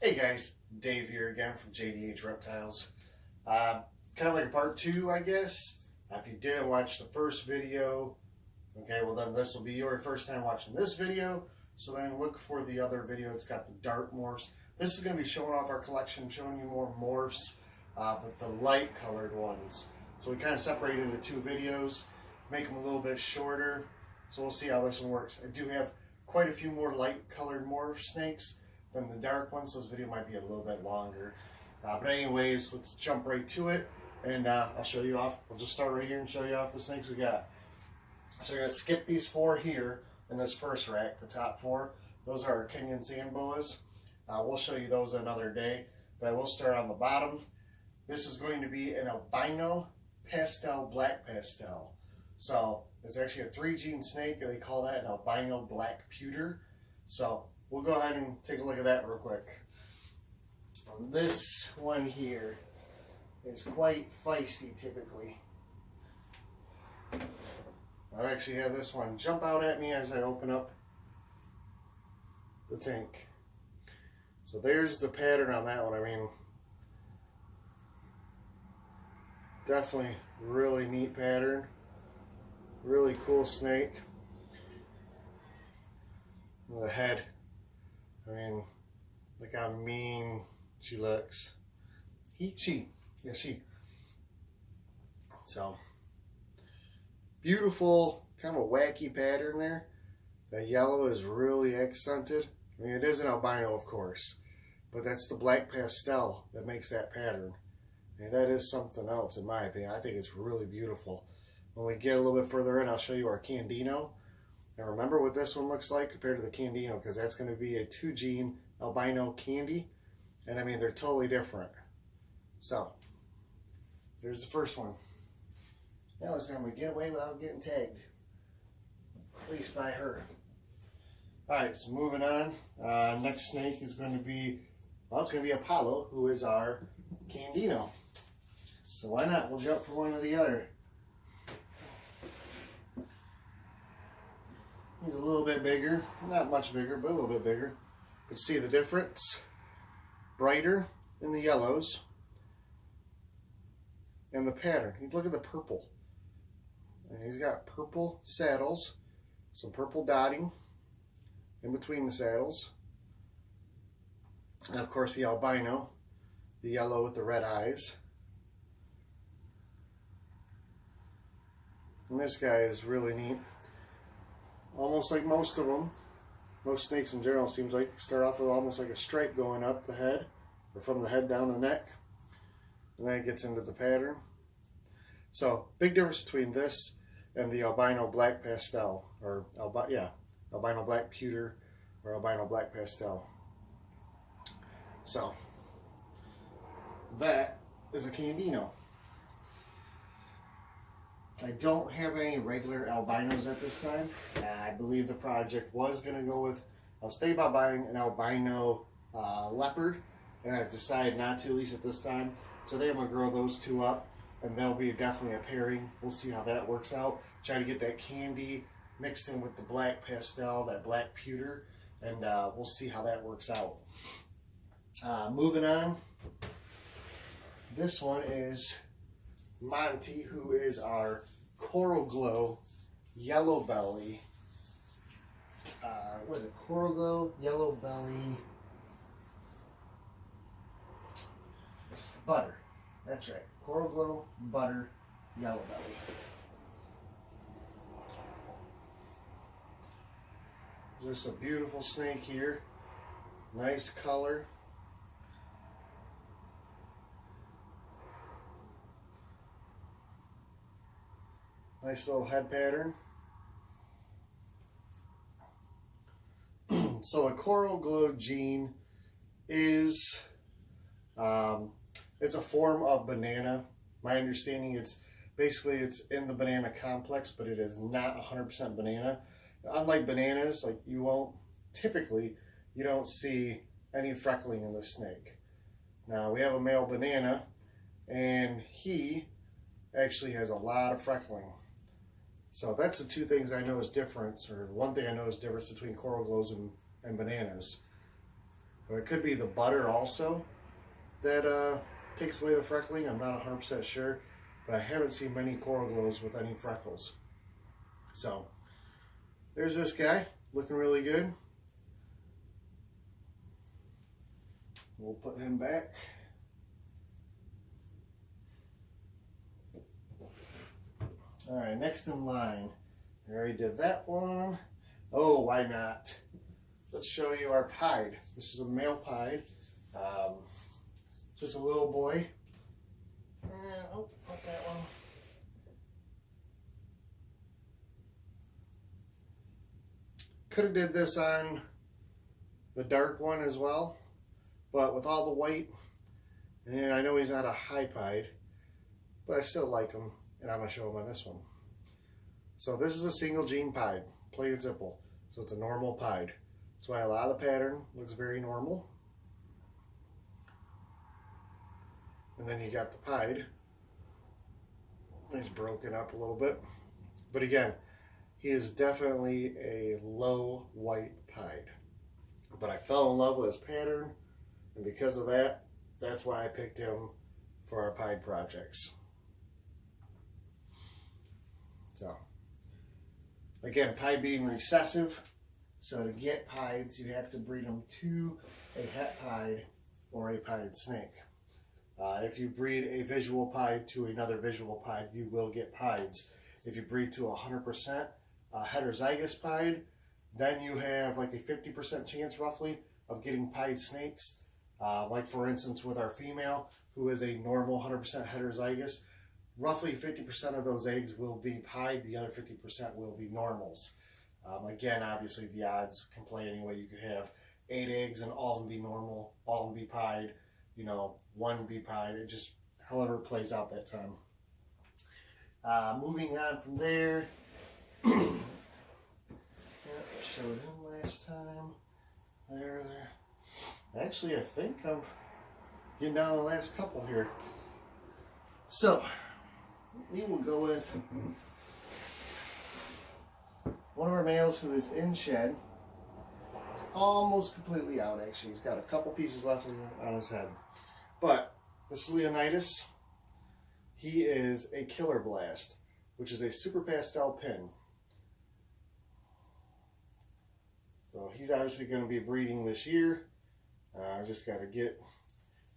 Hey guys, Dave here again from JDH Reptiles. Kind of like a part 2, I guess. If you didn't watch the first video, okay, well then this will be your first time watching this video. So then look for the other video. It's got the dark morphs. This is going to be showing off our collection, showing you more morphs, but the light colored ones. So we kind of separate into 2 videos, make them a little bit shorter. So we'll see how this one works. I do have quite a few more light colored morph snakes than the dark ones, so this video might be a little bit longer. But anyways, let's jump right to it, and I'll show you off. We'll just start right here and show you off the snakes we got. So we're going to skip these 4 here in this first rack, the top 4. Those are our Kenyan sand boas. We'll show you those another day, but I will start on the bottom. This is going to be an albino pastel black pastel. So it's actually a 3-gene snake, and they call that an albino black pewter. So we'll go ahead and take a look at that real quick. This one here is quite feisty typically. I actually had this one jump out at me as I open up the tank. So there's the pattern on that one. I mean, definitely really neat pattern. Really cool snake. The head. I mean, look how mean she looks. She. So, beautiful, kind of a wacky pattern there. That yellow is really accented. I mean, it is an albino, of course, but that's the black pastel that makes that pattern. And that is something else, in my opinion. I think it's really beautiful. When we get a little bit further in, I'll show you our Candino. And remember what this one looks like compared to the Candino, because that's going to be a 2-gene albino candy. And I mean, they're totally different. So, there's the first one. Now it's time we get away without getting tagged. At least by her. Alright, so moving on. Next snake is going to be, well, it's going to be Apollo, who is our Candino. So why not? We'll jump from one to the other. He's a little bit bigger, not much bigger, but a little bit bigger. But see the difference? Brighter in the yellows and the pattern. Look at the purple. And he's got purple saddles, some purple dotting in between the saddles. And of course the albino, the yellow with the red eyes. And this guy is really neat. Almost like most of them, most snakes in general seems like start off with almost like a stripe going up the head, or from the head down the neck, and then it gets into the pattern. So big difference between this and the albino black pastel, or albino black pewter, or albino black pastel. So that is a Candino. I don't have any regular albinos at this time. I believe the project was going to go with, I was thinking about buying an albino leopard, and I've decided not to, at least at this time. So I think I'm going to grow those 2 up, and they'll be definitely a pairing. We'll see how that works out. Try to get that candy mixed in with the black pastel, that black pewter, and we'll see how that works out. Moving on, this one is Monte, who is our Coral Glow Yellow Belly. What is it? Coral Glow Yellow Belly Butter. That's right. Coral Glow Butter Yellow Belly. Just a beautiful snake here. Nice color. Nice little head pattern. So the Coral Glow gene is, it's a form of banana. My understanding, it's in the banana complex, but it is not 100% banana. Unlike bananas, like you don't see any freckling in the snake. Now we have a male banana, and he actually has a lot of freckling. So that's the 2 things I know is difference, or one thing I know is difference between coral glows and bananas. Or it could be the butter also that takes away the freckling. I'm not 100% sure, but I haven't seen many coral glows with any freckles. So there's this guy looking really good. We'll put him back. All right, next in line. I already did that one. Oh, why not? Let's show you our pied. This is a male pied. Just a little boy. Oh, not that one. Could have did this on the dark one as well, but with all the white, and I know he's not a high pied, but I still like him, and I'm going to show him on this one. So this is a single gene pied, plain and simple. So it's a normal pied. That's why a lot of the pattern looks very normal. And then you got the pied. He's broken up a little bit. But again, he is definitely a low white pied. But I fell in love with his pattern, and because of that, that's why I picked him for our pied projects. So, again, pied being recessive, so to get pieds, you have to breed them to a het pied or a pied snake. If you breed a visual pied to another visual pied, you will get pieds. If you breed to 100% heterozygous pied, then you have like a 50% chance roughly of getting pied snakes. Like for instance with our female, who is a normal 100% heterozygous, roughly 50% of those eggs will be pied, the other 50% will be normals. Again, obviously the odds can play anyway. You could have 8 eggs and all of them be normal, all of them be pied, you know, 1 be pied. It just, however it plays out that time. Moving on from there, I showed him last time. There. Actually, I think I'm getting down to the last couple here. So, we will go with one of our males who is in shed. It's almost completely out, actually. He's got a couple pieces left on his head. But this is Leonidas. He is a Killer Blast, which is a super pastel pin. So he's obviously going to be breeding this year. I just got to get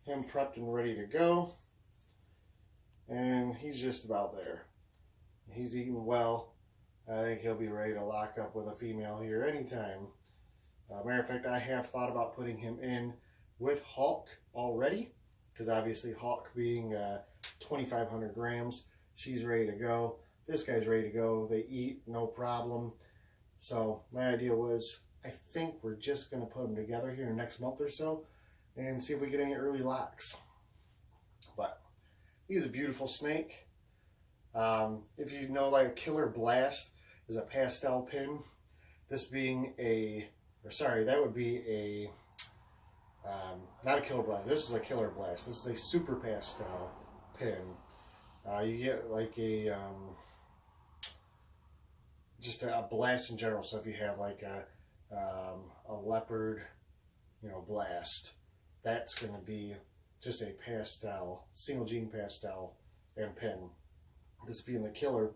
him prepped and ready to go. And he's just about there. He's eating well. I think he'll be ready to lock up with a female here anytime. Matter of fact, I have thought about putting him in with Hawk already, because obviously Hawk being 2,500 grams, she's ready to go. This guy's ready to go. They eat, no problem. So my idea was, I think we're just going to put them together here in the next month or so and see if we get any early locks. But he's a beautiful snake. If you know, like a Killer Blast is a pastel pin. This being a, or sorry, that would be a, not a Killer Blast. This is a Killer Blast. This is a super pastel pin. You get like a, just a blast in general. So if you have like a leopard, you know, blast, that's going to be just a pastel, single gene pastel and pin. This being the Killer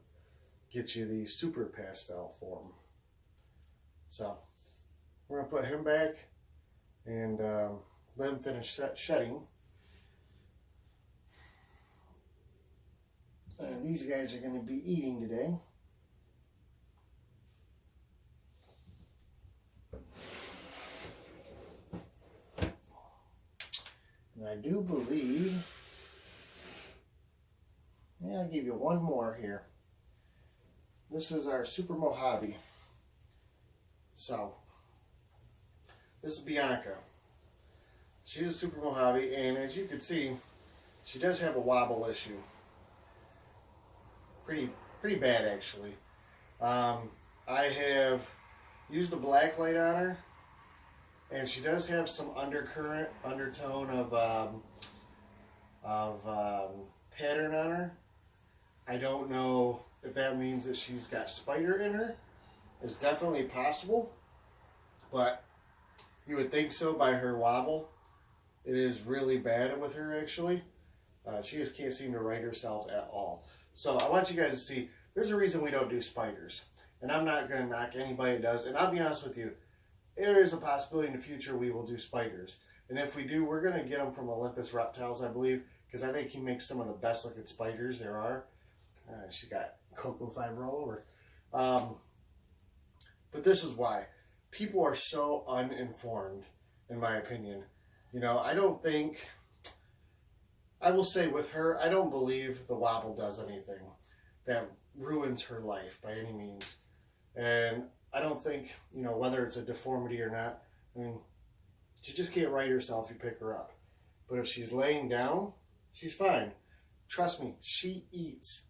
gets you the super pastel form. So we're going to put him back and let him finish shedding. These guys are going to be eating today. And I do believe, yeah, I'll give you one more here. This is our Super Mojave. So, this is Bianco. She's a Super Mojave, and as you can see, she does have a wobble issue. Pretty bad, actually. I have used the black light on her, and she does have some undertone of pattern on her. I don't know if that means that she's got spider in her. It's definitely possible, but You would think so by her wobble. It is really bad with her, actually. She just can't seem to right herself at all. So I want you guys to see, there's a reason we don't do spiders. And I'm not going to knock anybody that does. And I'll be honest with you, there is a possibility in the future we will do spiders. And if we do, we're going to get them from Olympus Reptiles, I believe, because I think he makes some of the best looking spiders there are. She got cocoa fiber all over. But this is why. People are so uninformed, in my opinion. You know, I don't think, I will say with her, I don't believe the wobble does anything that ruins her life by any means. And I don't think, you know, whether it's a deformity or not, I mean, she just can't right herself if you pick her up. But if she's laying down, she's fine. Trust me, she eats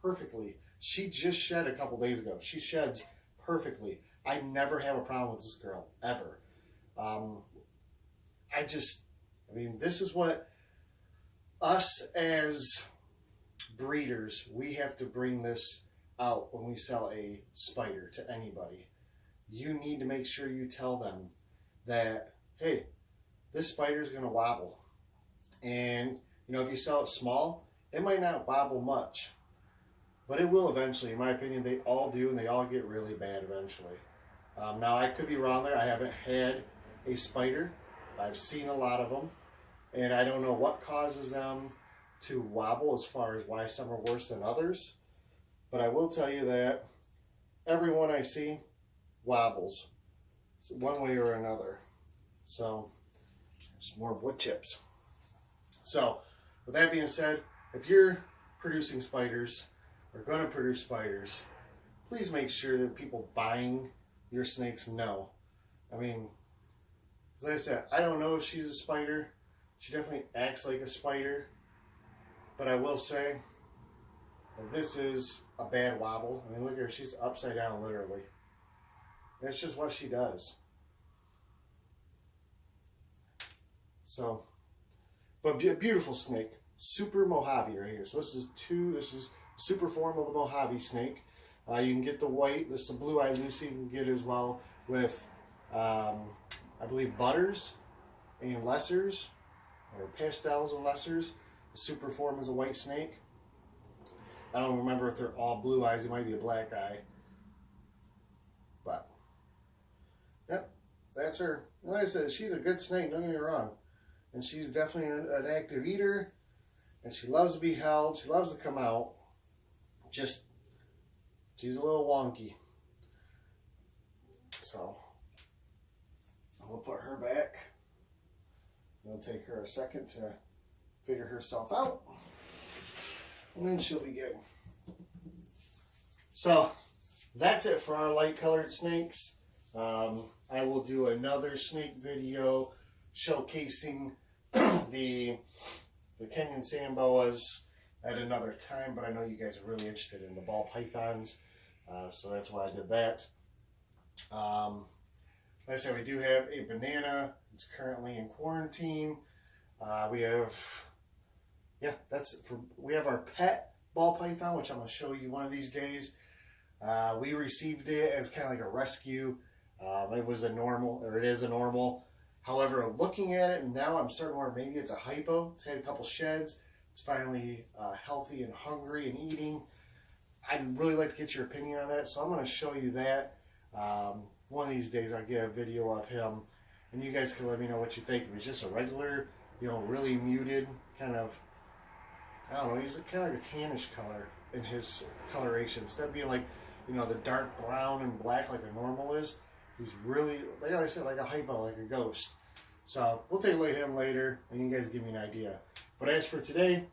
perfectly. She just shed a couple days ago. She sheds perfectly. I never have a problem with this girl, ever. I mean, this is what us as breeders, we have to bring this out when we sell a spider to anybody. You need to make sure you tell them that, hey, this spider is going to wobble. And, you know, if you sell it small, it might not wobble much. But it will eventually. In my opinion, they all do, and they all get really bad eventually. Now, I could be wrong there. I haven't had a spider. I've seen a lot of them. And I don't know what causes them to wobble as far as why some are worse than others. But I will tell you that every one I see wobbles one way or another. So, there's more wood chips. So, with that being said, if you're producing spiders or going to produce spiders, please make sure that people buying your snakes know. I mean, as I said, I don't know if she's a spider. She definitely acts like a spider. But I will say that this is a bad wobble. I mean, look at her. She's upside down, literally. That's just what she does. So, but a beautiful snake. Super Mojave right here. So this is super form of the Mojave snake. You can get the white, this is the blue-eyed Lucy, you can get as well with, I believe, butters and lessers, or pastels and lessers. The super form is a white snake. I don't remember if they're all blue eyes, it might be a black eye. But, yep, that's her. Like I said, she's a good snake, don't get me wrong. And she's definitely an active eater, and she loves to be held, she loves to come out. Just, she's a little wonky. So, we'll put her back. It'll take her a second to figure herself out. And then she'll be good. So, that's it for our light colored snakes. I will do another snake video showcasing the Kenyan sand boas at another time, but I know you guys are really interested in the ball pythons, so that's why I did that. Like I said, we do have a banana. It's currently in quarantine. We have our pet ball python, which I'm going to show you one of these days. We received it as kind of like a rescue. It was a normal, or it is a normal. However, looking at it now, I'm starting to wonder maybe it's a hypo. It's had a couple sheds. It's finally healthy and hungry and eating. I'd really like to get your opinion on that, so I'm going to show you that. One of these days I'll get a video of him, and you guys can let me know what you think. If it's just a regular, you know, really muted, kind of, I don't know, he's kind of like a tannish color in his coloration. Instead of being like, you know, the dark brown and black like a normal is, he's really, like I said, like a hypo, like a ghost. So we'll take a look at him later, and you guys give me an idea. But as for today,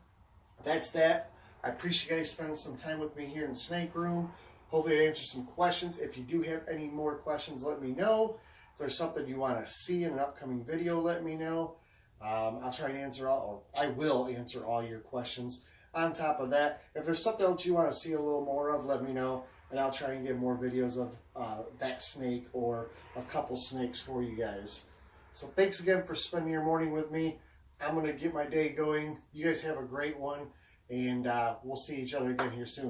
that's that. I appreciate you guys spending some time with me here in the snake room. Hopefully I answered some questions. If you do have any more questions, let me know. If there's something you want to see in an upcoming video, let me know. I'll try and answer all, or I will answer all your questions. On top of that, if there's something else you want to see a little more of, let me know, and I'll try and get more videos of that snake or a couple snakes for you guys. So thanks again for spending your morning with me. I'm going to get my day going. You guys have a great one, and we'll see each other again here soon.